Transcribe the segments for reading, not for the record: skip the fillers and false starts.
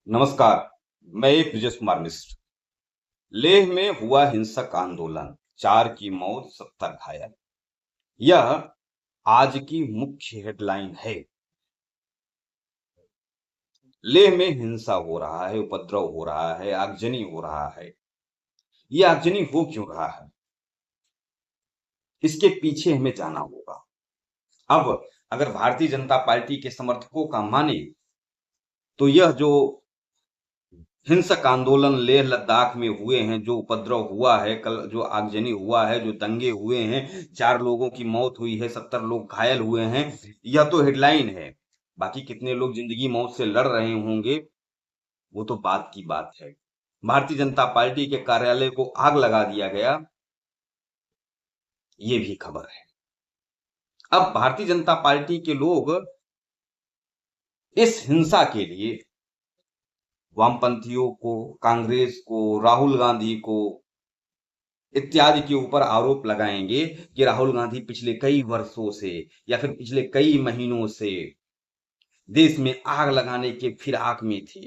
नमस्कार। मैं ब्रिजेश कुमार मिश्र। लेह में हुआ हिंसक आंदोलन, 4 की मौत, 70 घायल। यह आज की मुख्य हेडलाइन है। लेह में हिंसा हो रहा है, उपद्रव हो रहा है, आगजनी हो रहा है। ये आगजनी हो क्यों रहा है, इसके पीछे हमें जाना होगा। अब अगर भारतीय जनता पार्टी के समर्थकों का माने तो यह जो हिंसक आंदोलन लेह लद्दाख में हुए हैं, जो उपद्रव हुआ है, कल जो आगजनी हुआ है, जो दंगे हुए हैं, 4 लोगों की मौत हुई है, 70 लोग घायल हुए हैं, यह तो हेडलाइन है। बाकी कितने लोग जिंदगी मौत से लड़ रहे होंगे, वो तो बात की बात है। भारतीय जनता पार्टी के कार्यालय को आग लगा दिया गया, ये भी खबर है। अब भारतीय जनता पार्टी के लोग इस हिंसा के लिए वामपंथियों को, कांग्रेस को, राहुल गांधी को इत्यादि के ऊपर आरोप लगाएंगे कि राहुल गांधी पिछले कई वर्षों से या फिर पिछले कई महीनों से देश में आग लगाने के फिराक में थे।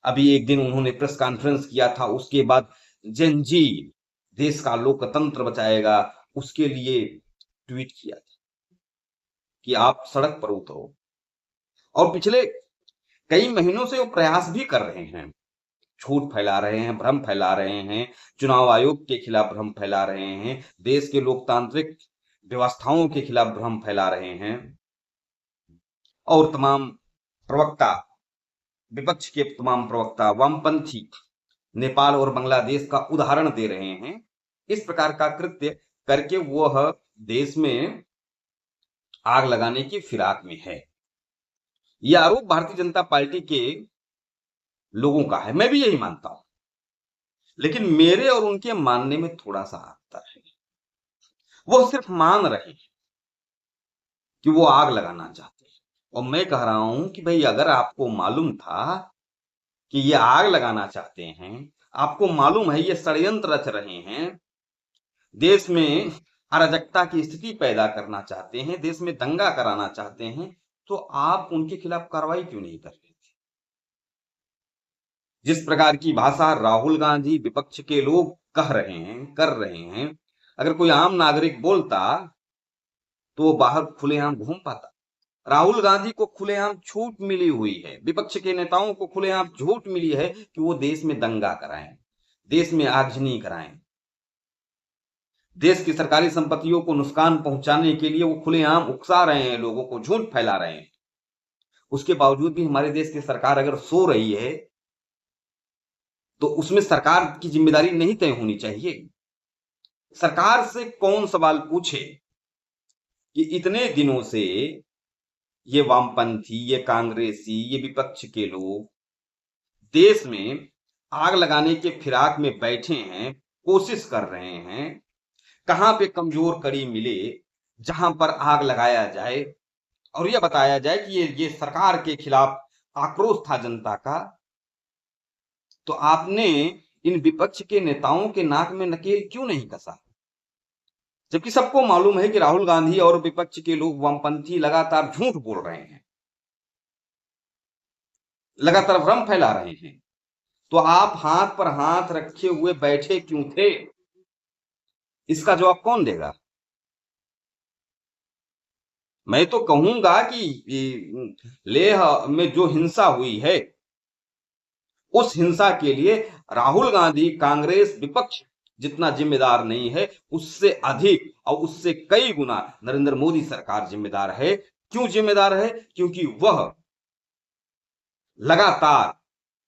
अभी एक दिन उन्होंने प्रेस कॉन्फ्रेंस किया था, उसके बाद जेनजी देश का लोकतंत्र बचाएगा, उसके लिए ट्वीट किया था कि आप सड़क पर उतरो। और पिछले कई महीनों से वो प्रयास भी कर रहे हैं, झूठ फैला रहे हैं, भ्रम फैला रहे हैं, चुनाव आयोग के खिलाफ भ्रम फैला रहे हैं, देश के लोकतांत्रिक व्यवस्थाओं के खिलाफ भ्रम फैला रहे हैं। और तमाम प्रवक्ता, विपक्ष के तमाम प्रवक्ता, वामपंथी नेपाल और बांग्लादेश का उदाहरण दे रहे हैं। इस प्रकार का कृत्य करके वह देश में आग लगाने की फिराक में है। यह आरोप भारतीय जनता पार्टी के लोगों का है, मैं भी यही मानता हूं। लेकिन मेरे और उनके मानने में थोड़ा सा अंतर है। वो सिर्फ मान रहे हैं कि वो आग लगाना चाहते हैं, और मैं कह रहा हूं कि भाई अगर आपको मालूम था कि ये आग लगाना चाहते हैं, आपको मालूम है ये षड्यंत्र रच रहे हैं, देश में अराजकता की स्थिति पैदा करना चाहते हैं, देश में दंगा कराना चाहते हैं, तो आप उनके खिलाफ कार्रवाई क्यों नहीं कर रहे थे? जिस प्रकार की भाषा राहुल गांधी, विपक्ष के लोग कह रहे हैं, कर रहे हैं, अगर कोई आम नागरिक बोलता तो वो बाहर खुलेआम घूम पाता। राहुल गांधी को खुलेआम छूट मिली हुई है, विपक्ष के नेताओं को खुलेआम छूट मिली है कि वो देश में दंगा कराएं, देश में आगजनी कराएं, देश की सरकारी संपत्तियों को नुकसान पहुंचाने के लिए वो खुलेआम उकसा रहे हैं, लोगों को झूठ फैला रहे हैं। उसके बावजूद भी हमारे देश की सरकार अगर सो रही है तो उसमें सरकार की जिम्मेदारी नहीं तय होनी चाहिए? सरकार से कौन सवाल पूछे कि इतने दिनों से ये वामपंथी, ये कांग्रेसी, ये विपक्ष के लोग देश में आग लगाने के फिराक में बैठे हैं, कोशिश कर रहे हैं, कहां पे कमजोर कड़ी मिले जहां पर आग लगाया जाए और यह बताया जाए कि ये सरकार के खिलाफ आक्रोश था जनता का। तो आपने इन विपक्ष के नेताओं के नाक में नकेल क्यों नहीं कसा? जबकि सबको मालूम है कि राहुल गांधी और विपक्ष के लोग, वामपंथी, लगातार झूठ बोल रहे हैं, लगातार भ्रम फैला रहे हैं। तो आप हाथ पर हाथ रखे हुए बैठे क्यों थे? इसका जवाब कौन देगा? मैं तो कहूंगा कि लेह में जो हिंसा हुई है, उस हिंसा के लिए राहुल गांधी, कांग्रेस, विपक्ष जितना जिम्मेदार नहीं है, उससे अधिक और उससे कई गुना नरेंद्र मोदी सरकार जिम्मेदार है। क्यों जिम्मेदार है? क्योंकि वह लगातार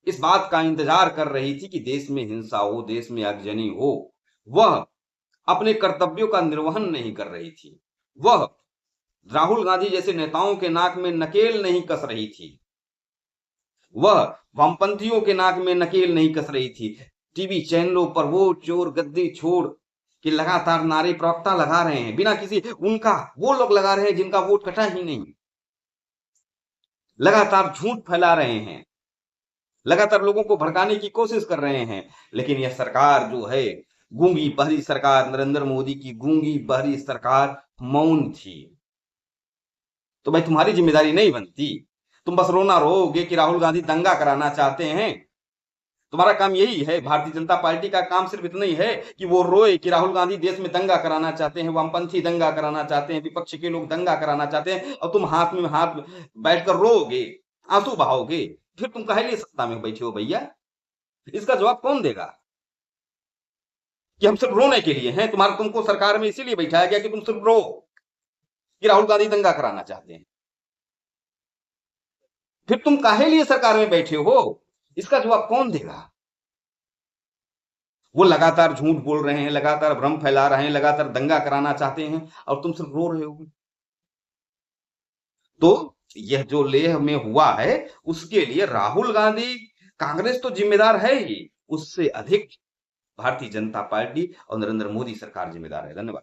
इस बात का इंतजार कर रही थी कि देश में हिंसा हो, देश में आगजनी हो। वह अपने कर्तव्यों का निर्वहन नहीं कर रही थी। वह राहुल गांधी जैसे नेताओं के नाक में नकेल नहीं कस रही थी। वह वामपंथियों के नाक में नकेल नहीं कस रही थी। टीवी चैनलों पर वो चोर गद्दी छोड़ के लगातार नारे प्रवक्ता लगा रहे हैं, बिना किसी उनका, वो लोग लगा रहे हैं जिनका वोट कटा ही नहीं, लगातार झूठ फैला रहे हैं, लगातार लोगों को भड़काने की कोशिश कर रहे हैं। लेकिन यह सरकार जो है, गूंगी बहरी सरकार, नरेंद्र मोदी की गूंगी बहरी सरकार मौन थी। तो भाई तुम्हारी जिम्मेदारी नहीं बनती? तुम बस रोना रोओगे कि राहुल गांधी दंगा कराना चाहते हैं। तुम्हारा काम यही है। भारतीय जनता पार्टी का काम सिर्फ इतना ही है कि वो रोए कि राहुल गांधी देश में दंगा कराना चाहते हैं, वामपंथी दंगा कराना चाहते हैं, विपक्ष के लोग दंगा कराना चाहते हैं, और तुम हाथ में हाथ बैठकर रोओगे, आंसू बहाओगे। फिर तुम काहे लिए सत्ता में बैठे हो भैया? इसका जवाब कौन देगा? कि हम सिर्फ रोने के लिए हैं? तुमको सरकार में इसीलिए बैठाया गया कि तुम सिर्फ रो कि राहुल गांधी दंगा कराना चाहते हैं। फिर तुम काहे लिए सरकार में बैठे हो? इसका जवाब कौन देगा? वो लगातार झूठ बोल रहे हैं, लगातार भ्रम फैला रहे हैं, लगातार दंगा कराना चाहते हैं, और तुम सिर्फ रो रहे हो। तो यह जो लेह में हुआ है, उसके लिए राहुल गांधी, कांग्रेस तो जिम्मेदार है ही, उससे अधिक भारतीय जनता पार्टी और नरेंद्र मोदी सरकार जिम्मेदार है। धन्यवाद।